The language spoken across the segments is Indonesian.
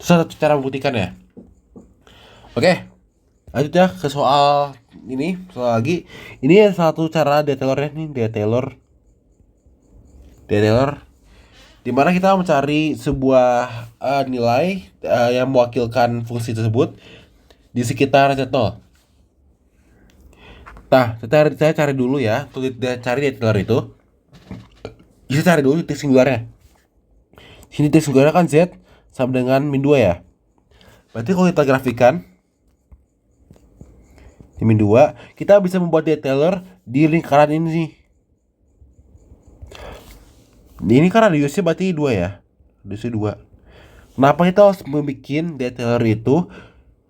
satu cara membuktikan ya. Oke, lanjut ya ke soal ini. Soal lagi. Ini satu cara detailernya nih, detailer dimana kita mencari sebuah nilai yang mewakilkan fungsi tersebut di sekitar Z0. Nah, saya cari dulu ya, untuk cari detailer itu. Kita cari dulu titik singularnya. Sini titik singularnya kan Z sama dengan min 2 ya. Berarti kalau kita grafikan di min 2, kita bisa membuat detailer di lingkaran ini nih. Ini kan radiusnya berarti 2 ya. Radiusnya 2. Kenapa kita harus membuat detailer itu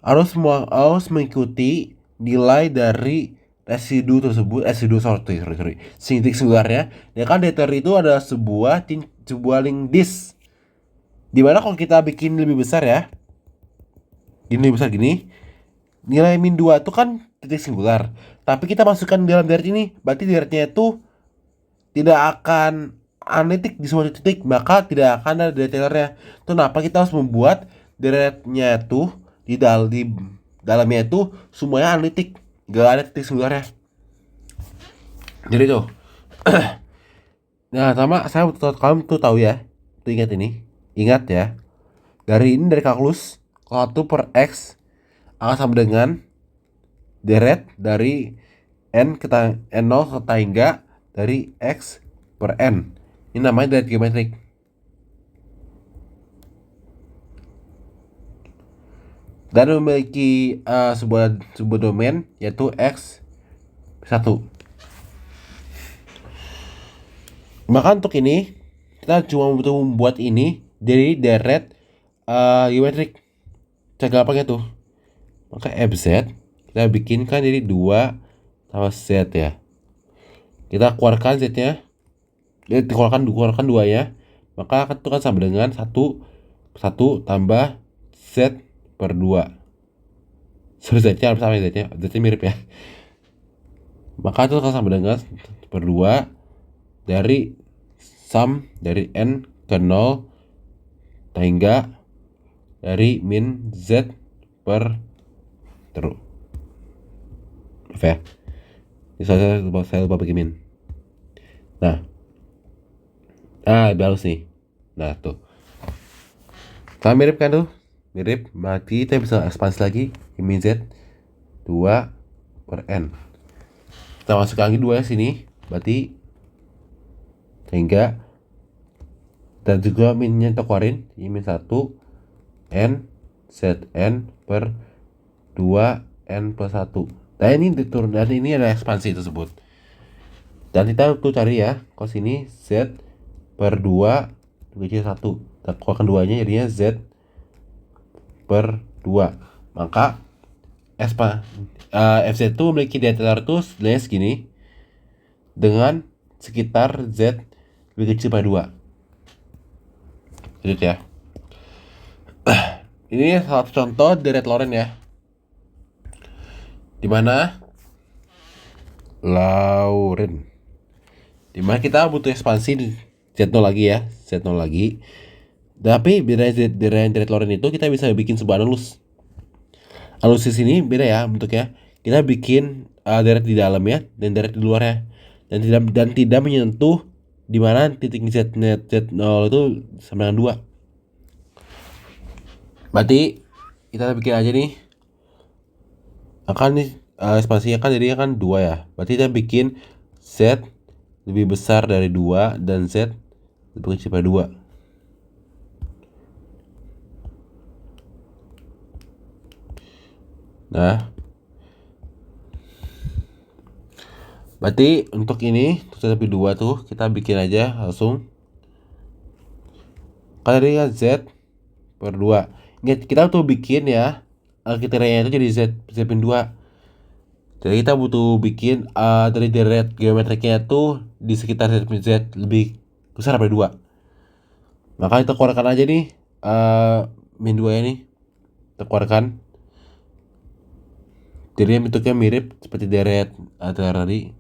harus mengikuti nilai dari residu tersebut, sorry, titik singularnya. Ya kan detailer itu ada sebuah link disk. Dimana kalau kita bikin lebih besar ya, ini lebih besar gini, nilai min 2 itu kan titik singular. Tapi kita masukkan dalam deret ini, berarti deretnya itu tidak akan analitik di semua titik, maka tidak akan ada detailernya. Itu kenapa kita harus membuat deretnya itu di dalamnya itu semuanya analitik, gak ada titik singularnya. Jadi tuh. Nah, sama saya kamu tuh tahu ya. Tuh ingat ini. Ingat ya. Dari kalkulus, kalau 1 per X akan sama dengan deret dari N0 serta hingga dari X per N. Ini namanya deret geometrik. Dan memiliki sebuah domain yaitu X1. Maka untuk ini kita cuma butuh membuat ini dari deret geometrik. Cara gampangnya tuh. Maka FZ kita bikinkan jadi 2 tambah Z ya. Kita keluarkan Z-nya. Dikeluarkan 2 ya. Maka itu kan sama dengan 1 tambah Z per 2. Sorry, Z-nya harus sama, Z-nya mirip ya. Maka itu akan sama dengan per 2 dari sum dari N ke 0 hingga dari min Z per terus. Maaf ya. Ini saya lupa bagi min. Nah. Bagus nih. Nah, tuh. Sama mirip kan tuh? Mirip. Berarti kita bisa ekspansi lagi. Min Z 2 per N. Kita masuk lagi 2 sini. Berarti sehingga dan juga minnya kita keluarin. Ini min 1 N Zn per 2 N plus 1. Nah ini diturun, dan ini ada ekspansi tersebut. Dan kita tuh cari ya. Kalau sini Z per 2 kecil 1. Kita keluarkan 2-nya jadinya Z per 2. Maka FZ itu memiliki detailer tuh less gini dengan sekitar Z lebih kecil pada 2. Lanjut ya. Ini salah satu contoh deret Laurent ya. Dimana Laurent, dimana kita butuh ekspansi Z0 lagi ya, Z0 lagi. Tapi beda dari deret Laurent itu kita bisa bikin sebuah analus. Analus di sini beda ya bentuknya. Kita bikin deret di dalamnya dan deret di luarnya, dan tidak menyentuh di mana titik Z0 itu sama dengan 2. Berarti kita bikin aja nih. Akan nih ekspansinya kan jadinya kan 2 ya. Berarti kita bikin Z lebih besar dari 2 dan Z lebih kecil dari 2. Nah, berarti untuk ini Z lebih 2 tuh kita bikin aja langsung. Kan tadi kan Z per 2. Ingat kita tuh bikin ya kriterianya itu jadi Z min 2. Jadi kita butuh bikin dari deret geometriknya tuh di sekitar Z lebih besar dari 2. Maka kita keluarkan aja nih min 2 ini. Kita keluarkan. Jadi bentuknya mirip seperti deret tadi.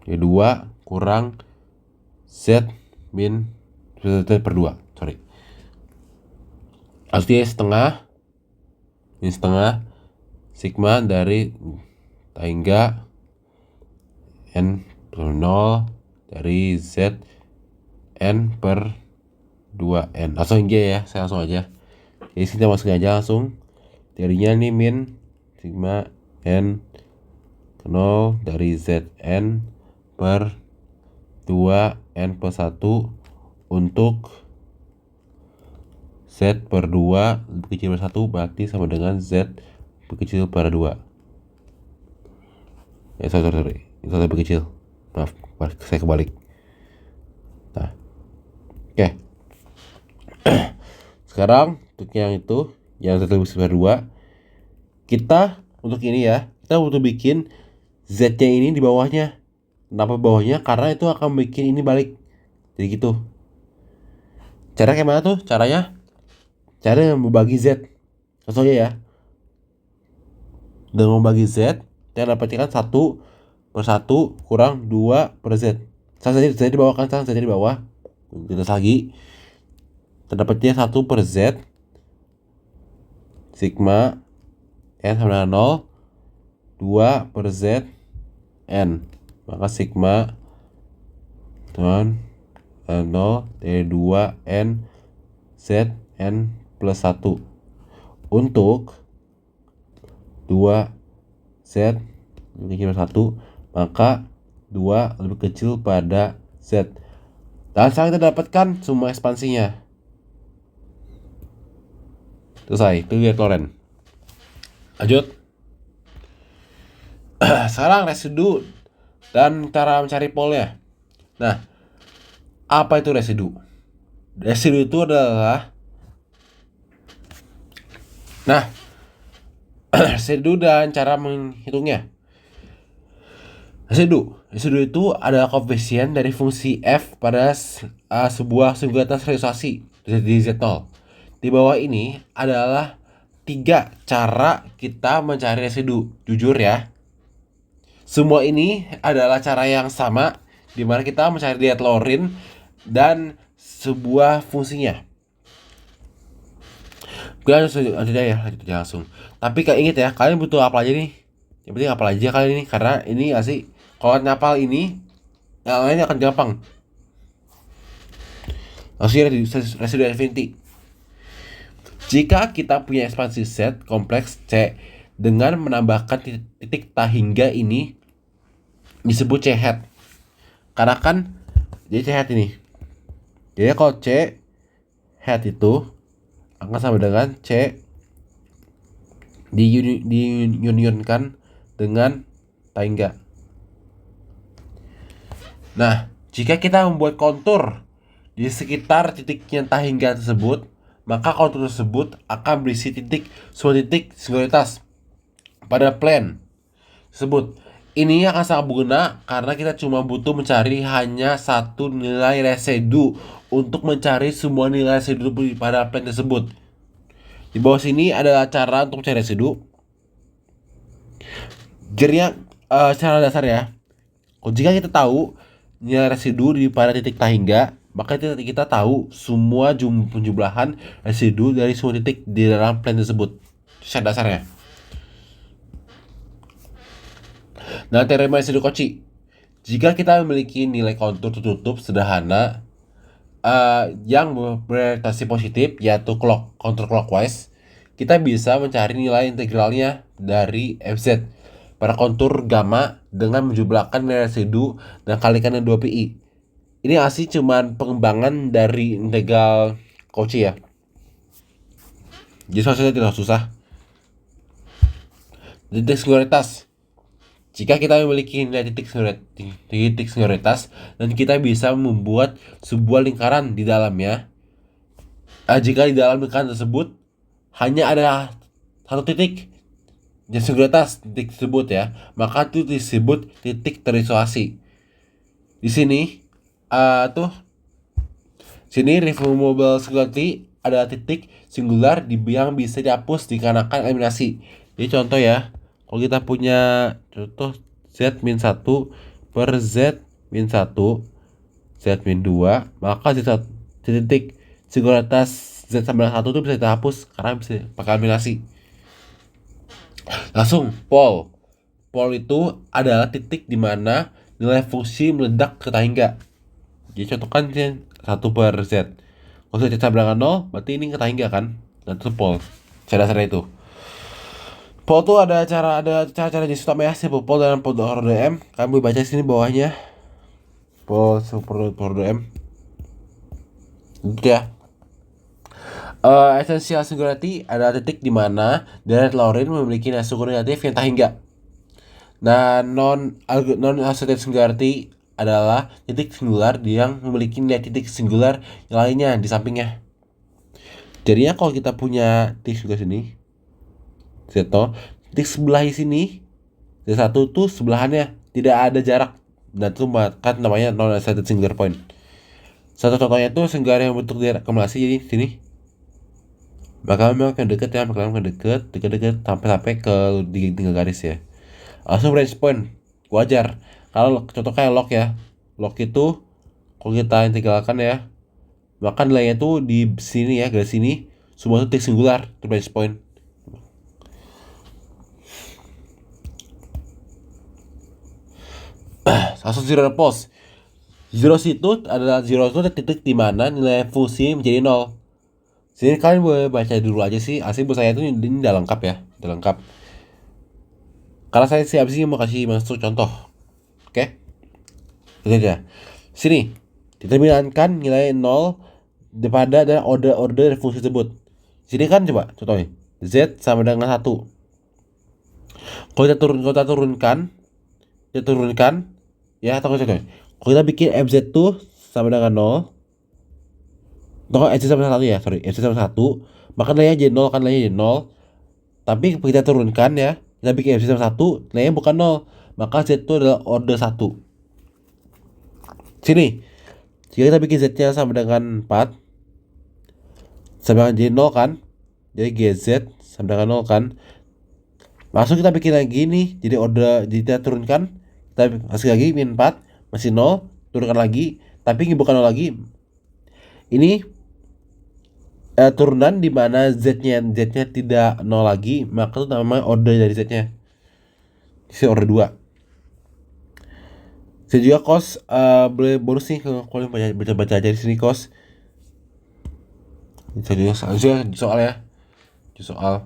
Ya 2 kurang Z min Z per 2. Sorry. Artinya setengah, ini setengah sigma dari Tahingga N per 0 dari Z N per 2N. Langsung aja ya, saya langsung aja. Jadi kita masukin aja langsung. Darinya nih min sigma N 0 dari Zn per 2N plus 1 untuk Z per 2 lebih kecil dari 1 berarti sama dengan Z lebih kecil per 2. Sorry. Itu lebih kecil. Maaf, saya kebalik. Nah, oke. Sekarang untuk yang itu, yang Z lebih kecil per 2, kita untuk ini ya, kita butuh bikin Z-nya ini di bawahnya. Kenapa bawahnya? Karena itu akan bikin ini balik. Jadi gitu. Cara kayak mana tuh? Caranya membagi Z. Langsung aja ya. Dengan membagi Z, kita dapatkan 1 per 1 kurang 2 per Z. Saya di bawah kan, saya di bawah. Kita lagi. Terdapatnya 1 per Z sigma N sama dengan 0 2 per Z N. Maka sigma dengan 0 dari 2 N Z N plus 1 untuk 2 Z lebih kecil dari 1, maka 2 lebih kecil pada Z. Dan sekarang kita dapatkan semua ekspansinya. Selesai, itu lihat Loren. Lanjut. Sekarang residu dan cara mencari polnya. Nah, apa itu residu? Residu itu adalah residu dan cara menghitungnya. Residu itu adalah koefisien dari fungsi f pada sebuah singularitas realisasi di Z0. Di bawah ini adalah 3 cara kita mencari residu. Jujur ya, semua ini adalah cara yang sama di mana kita mencari diet Lorin dan sebuah fungsinya. Lanjut aja langsung. Tapi kalian ingat ya, kalian butuh apa aja nih? Yang penting apa aja kalian ini, karena ini asik. Kalau nyapal ini, yang lainnya akan gampang. Langsung residu infinity. Jika kita punya ekspansi set kompleks C dengan menambahkan titik Tahingga ini disebut C hat. Karena kan jadi C hat ini. Jadi kalau C hat itu akan sama dengan C diunionkan dengan Tahingga. Nah, jika kita membuat kontur di sekitar titiknya Tahingga tersebut, maka kontur tersebut akan berisi semua titik singularitas pada plane tersebut. Ini akan sangat berguna karena kita cuma butuh mencari hanya satu nilai residu untuk mencari semua nilai residu pada plane tersebut. Di bawah sini adalah cara untuk mencari residu. Jadinya cara dasar ya. Jika kita tahu nilai residu pada titik Tahingga, maka kita tahu semua penjumlahan residu dari semua titik di dalam plane tersebut. Cara dasarnya. Nah, teorema residu Cauchy. Jika kita memiliki nilai kontur tertutup sederhana yang berorientasi positif, yaitu kontur clockwise, kita bisa mencari nilai integralnya dari FZ pada kontur gamma dengan menjumlahkan nilai residu dan kalikan dengan 2pi. Ini asli cuman pengembangan dari integral Cauchy ya. Jadi soalnya tidak susah. Titik singularitas. Jika kita memiliki nilai titik singularitas dan kita bisa membuat sebuah lingkaran di dalamnya, jika di dalam lingkaran tersebut hanya ada satu titik yang singularitas titik tersebut ya, maka itu disebut titik terisolasi. Di sini sini removable singularity adalah titik singular yang bisa dihapus dikarenakan eliminasi. Jadi contoh ya, kalau kita punya contoh Z-1 per Z-1 Z-2, maka titik singularitas Z sama dengan 1 tuh bisa kita hapus karena bisa pakai eliminasi. Langsung pol. Pol itu adalah titik di mana nilai fungsi meledak ke tangga. Jadi contohkan 1/Z. Kalau Z sama dengan 0, berarti ini ke tangga kan? Dan itu pol. Cara dasarnya itu. Pol tuh ada cara jenis utama ya, simple pol dan pol order M. Kami baca sini bawahnya. Pol super order M. Gitu ya. Essential singularity adalah titik di mana Dirac Lauren memiliki nilai struktur negatif yang tak hingga. Nah, non associated singularity adalah titik singular yang memiliki nilai titik singular yang lainnya di sampingnya. Jadinya kalau kita punya titik singular sini, Z0, titik sebelah sini, Z1 tuh sebelahannya tidak ada jarak, dan itu kan namanya non associated singular point. Satu contohnya tuh singular yang bentuk di akumulasi, jadi sini. Maka memang yang deket ya, deket sampai ke tinggal garis ya. Langsung range point wajar. Kalau contoh kayak log ya, log itu kalau kita integralkan ya, maka nilainya tuh di sini ya, garis sini semua titik singular itu range point. Langsung zero pulse. Zero itu adalah titik di mana nilai fungsi menjadi 0. Sini kalian boleh baca dulu aja sih. Asli buat saya itu ini udah lengkap ya, udah lengkap. Karena saya siap sih mau kasih masuk contoh. Oke? Itu aja. Sini, determinankan nilai 0 pada dan order fungsi tersebut. Sini kan coba contohnya. Z sama dengan 1. Kalau kita turunkan ya, atau contohnya. Kalau kita bikin FZ tuh sama dengan 0. Atau FZ sama 1 ya, sorry. FZ sama 1, maka nilainya jadi 0 kan, nilainya jadi 0. Tapi kita turunkan ya, kita bikin FZ sama 1, nilainya bukan 0. Maka Z itu adalah order 1. Sini, jika kita bikin Z-nya sama dengan 4, sama dengan jadi 0 kan, jadi GZ sama dengan 0 kan. Langsung kita bikin lagi nih, jadi order, jadi kita turunkan, kita kasih lagi min 4, masih 0, turunkan lagi, tapi ini bukan 0 lagi. Ini turunan di mana Z-nya tidak 0 lagi, maka itu namanya order dari Z-nya. Ini order 2. Saya juga kos boleh bonus nih kalau baca aja di sini kos. Jadi soal ya. Soal.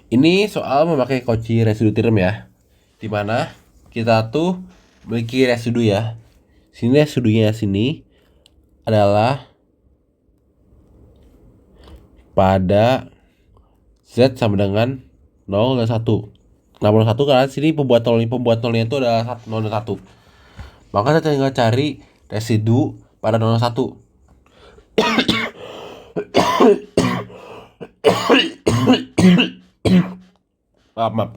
Ini soal memakai Cauchy residu theorem ya. Dimana kita tuh memiliki residu ya. Sini residunya sini adalah pada Z sama dengan 0 dan 1. Kenapa 1? Karena sini pembuat nolnya itu adalah 0 dan 1. Maka kita tinggal cari residu pada 0 dan 1. Maaf.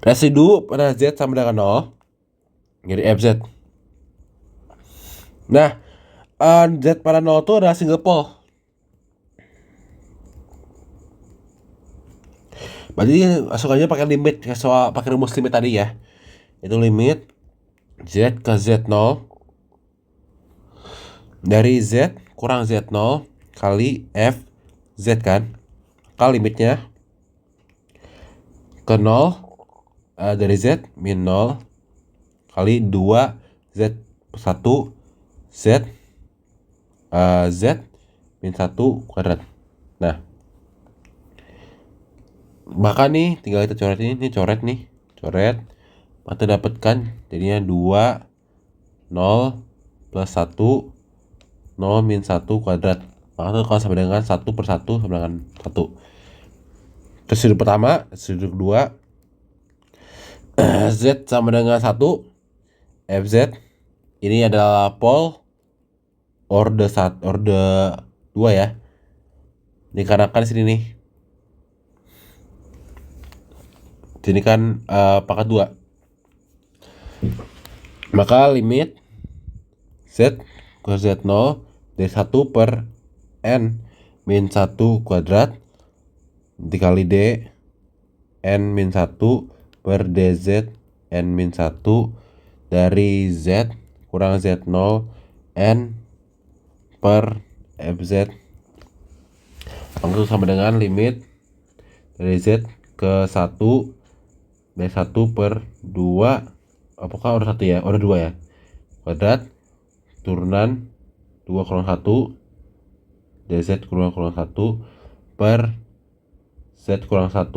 Residu pada Z sama dengan 0, jadi FZ. Nah, Z pada 0 itu adalah single pole. Berarti masuk aja pakai limit, soal pakai rumus limit tadi ya. Itu limit Z ke Z0 dari Z kurang Z0 kali F Z kan. Maka limitnya ke 0 dari Z min 0 kali 2 Z 1 Z Z min 1 kuadrat. Nah, maka nih tinggal kita coret ini coret. Maka dapatkan jadinya 2 0 plus 1 0 min 1 kuadrat. Maka itu kalau sama dengan 1/1 sama dengan 1. Terus sudut pertama, sudut kedua, Z sama dengan 1, FZ ini adalah pole order 2 ya. Dikarenakan sini nih, sini kan pangkat 2. Maka limit Z ke Z0 dari 1 per N min 1 kuadrat dikali D N min 1 per DZ N min 1 dari Z kurang Z0 N per FZ langsung sama dengan limit dari Z ke 1 dari 1 per 2 apakah order 1 ya? Order 2 ya kuadrat turunan 2 kurang 1 dari Z kurang 1 per Z kurang 1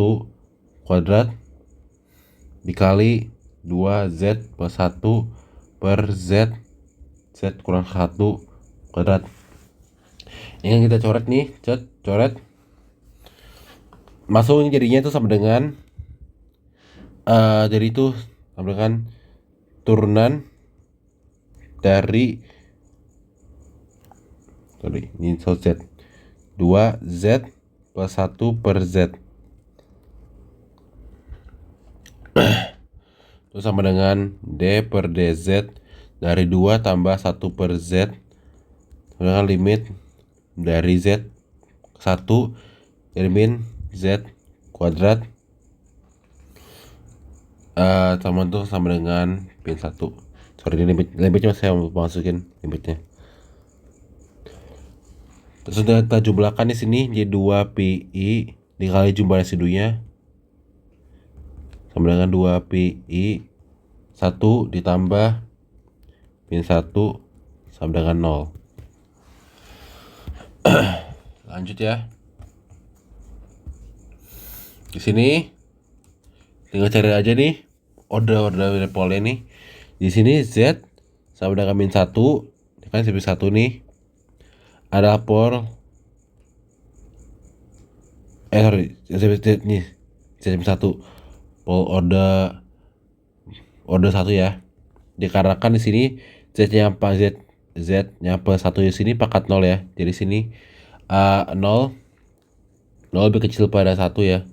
kuadrat dikali 2Z plus 1 per Z kurang 1 kuadrat. Ini yang kita coret nih, coret masuk ini jadinya itu sama dengan jadi itu sama dengan turunan dari ini Z 2Z plus 1 per Z itu sama dengan D per DZ dari 2 tambah 1 per Z dengan limit dari Z ke 1 dari min Z kuadrat sama dengan min 1. Sorry, ini limitnya saya mau masukin limitnya. Terus sudah kita jumlahkan di sini jadi 2 pi dikali jumlah residunya sama dengan 2 pi 1 ditambah min 1 sama dengan 0. Lanjut ya. Di sini tinggal cari aja nih order polnya nih. Di sini Z sama dengan min 1, kan Z 1 nih. Ada pol nih Z 1 pol order 1 ya. Dikarenakan di sini Z-nya apa Z-nya plus 1 di sini pangkat 0 ya. Jadi sini 0 lebih kecil pada 1 ya.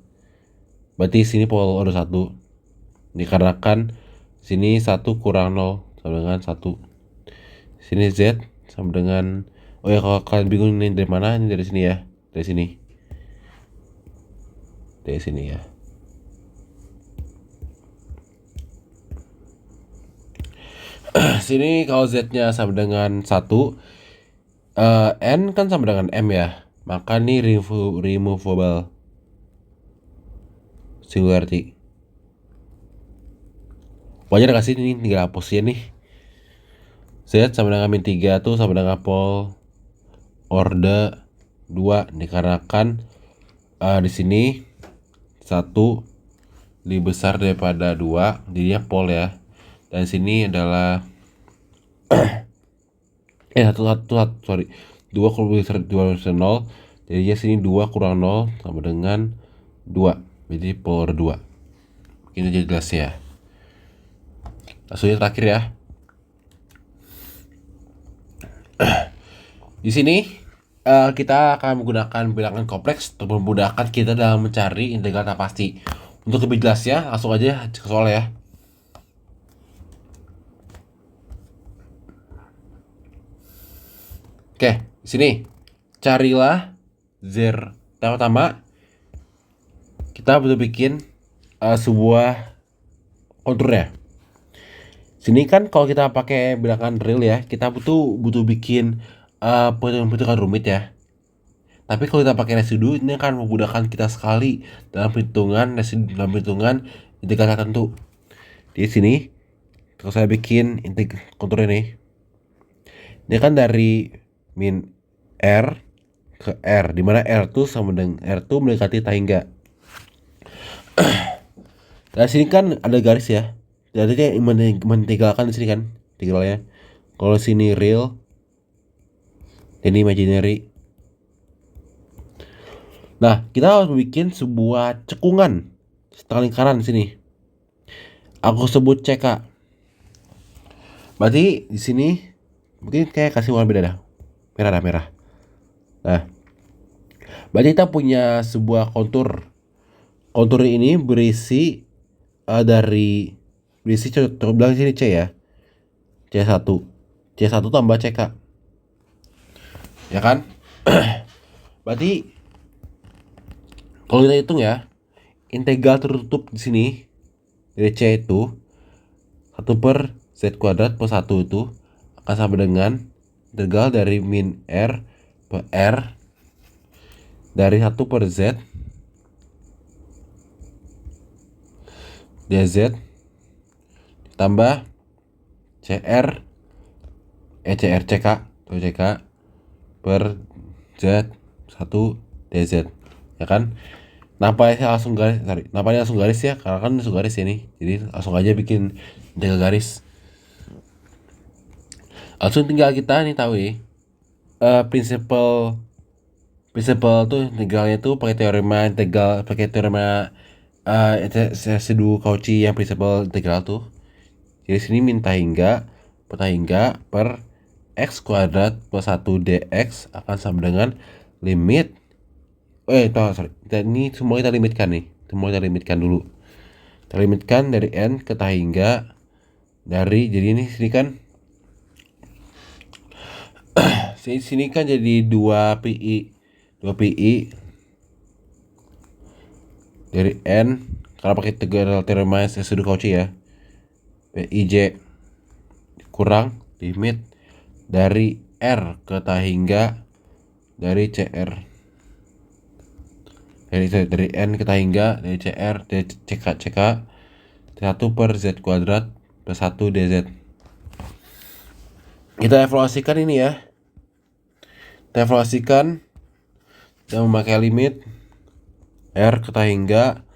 Berarti sini pol order 1. Dikarenakan sini 1 kurang 0 sama dengan 1. Sini Z sama dengan kalau kalian bingung ini dari mana, ini dari sini ya. Dari sini. Dari sini ya. Sini kalau Z-nya sama dengan 1, N kan sama dengan M ya. Maka ini removable singularity. Wajar gak sih ini tinggal hapus ya nih. Z sama dengan min 3 tuh sama dengan pol order 2 dikarenakan di sini 1 lebih besar daripada 2 jadinya pol ya. Dan sini adalah 2 kurang 0 jadinya sini 2 kurang 0 sama dengan 2 jadi pol 2. Ini jadi jelas ya. Langsungnya terakhir ya. Di sini kita akan menggunakan bilangan kompleks untuk memudahkan kita dalam mencari integral tak pasti. Untuk lebih jelasnya langsung aja ke soal ya. Oke, di sini carilah Z. Pertama kita butuh bikin sebuah konturnya. Sini kan kalau kita pakai bilangan real ya, kita butuh bikin perhitungan rumit ya. Tapi kalau kita pakai residu ini akan memudahkan kita sekali dalam perhitungan integral tertentu. Di sini kalau saya bikin kontur ini kan dari min R ke R, dimana R tuh sama dengan R tuh mendekati tangga. Nah sini kan ada garis ya, jadi meninggalkan di sini kan integralnya. Kalau sini real, ini imaginary. Nah kita harus bikin sebuah cekungan setengah lingkaran di sini. Aku sebut CK. Berarti di sini mungkin kayak kasih warna beda dah. Merah. Nah, berarti kita punya sebuah kontur. Kontur ini berisi coba bilang sini C ya. C1 tambah CK. Ya kan? Berarti kalau kita hitung ya, integral tertutup di sini dari C itu 1 per Z kuadrat plus 1 itu akan sama dengan integral dari min R per R dari 1 per Z dz tambah CK per Z 1 dz, ya kan? Kenapa ini langsung garis ya? Karena kan langsung garis ya nih. Jadi langsung aja bikin integral garis. Langsung tinggal kita nih tahu ya. Prinsipal tuh integralnya tuh pakai teorema residu Cauchy yang prinsipal integral tuh. Jadi sini minta hingga per x kuadrat plus 1 dx akan sama dengan limit ini semua kita limitkan nih. Semua kita limitkan dulu. Kita limitkan dari n ke hingga dari, jadi ini sini kan sini kan jadi 2 pi dari n kalau pakai teorema residu Cauchy ya, PIJ kurang limit dari R ke hingga dari CR dari N ke hingga dari CR dari CK 1 per Z kuadrat plus 1 dz. Kita evaluasikan ini ya. Kita evaluasikan dan memakai limit R ke hingga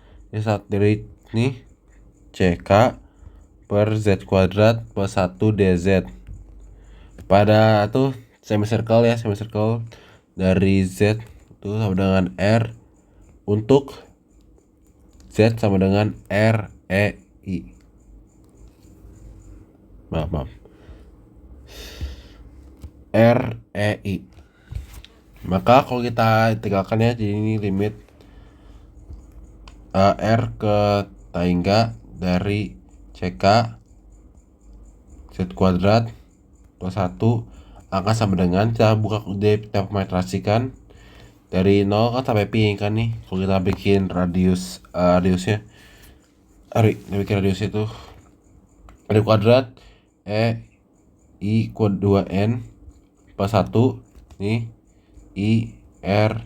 dari ini CK per Z kuadrat plus 1 dz pada tuh semicircle dari Z itu sama dengan R untuk Z sama dengan REI. Maaf. REI. Maka kalau kita integralkan ya, jadi ini limit R ke hingga dari CK Z kuadrat plus 1 akan sama dengan, kita buka kita parametrasikan dari 0 kan sampai pi kan nih. Kalau kita bikin radiusnya itu R kuadrat I kuadrat 2n plus 1 nih I R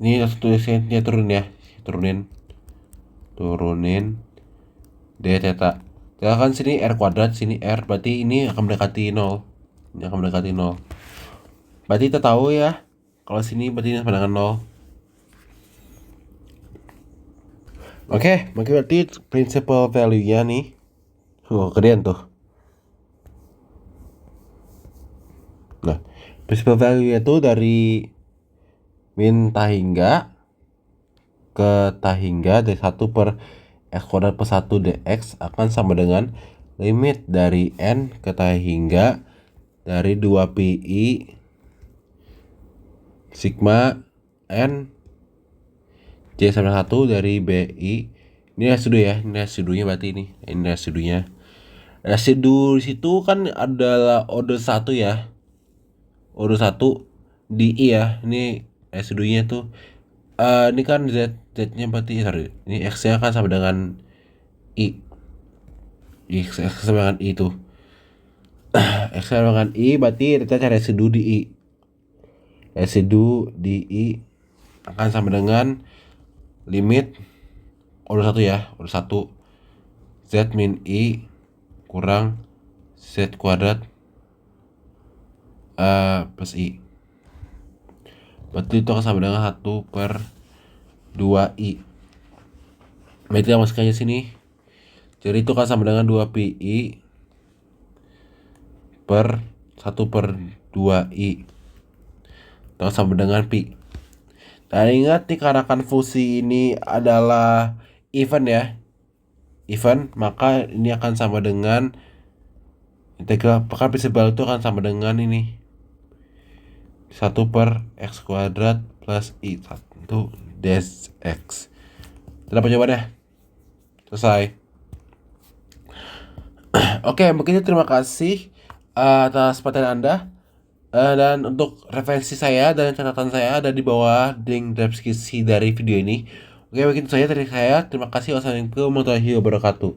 ini langsung tulisnya turunin d theta. Kita kan sini R kuadrat, sini R, berarti ini akan mendekati 0. Berarti kita tahu ya, kalau sini berarti ini sama dengan 0. Oke, berarti principal value-nya nih. Gedean tuh. Nah, principal value-nya tuh dari min hingga ke hingga dari 1 per x kuadrat plus 1 dx akan sama dengan limit dari n ke hingga dari 2 pi sigma n J sama 1 dari BI. Ini residunya berarti ini residunya. Residu di situ kan adalah order 1 ya. Order 1 di I ya. Ini residunya tuh ini kan Z-nya berarti ini X-nya kan sama dengan I. X sama dengan I itu. X sama dengan I berarti kita cari residu di I. Residu di I akan sama dengan limit order 1 ya. Order 1 Z min I kurang Z kuadrat plus I. Berarti itu akan sama dengan 1 per 2i. Berarti kita masukkan aja sini. Jadi itu akan sama dengan 2 pi per 1 per 2i. Itu akan sama dengan pi. Dan ingat nih, karena kan fungsi ini adalah even ya. Even, maka ini akan sama dengan integral, maka prinsipal itu akan sama dengan ini 1 per x kuadrat plus i 1 dx. Kita dapat jawabannya. Selesai. Oke, begitu, terima kasih atas perhatian Anda. Dan untuk referensi saya dan catatan saya ada di bawah link deskripsi dari video ini. Oke, begitu saja dari saya. Terima kasih. Wassalamualaikum warahmatullahi wabarakatuh.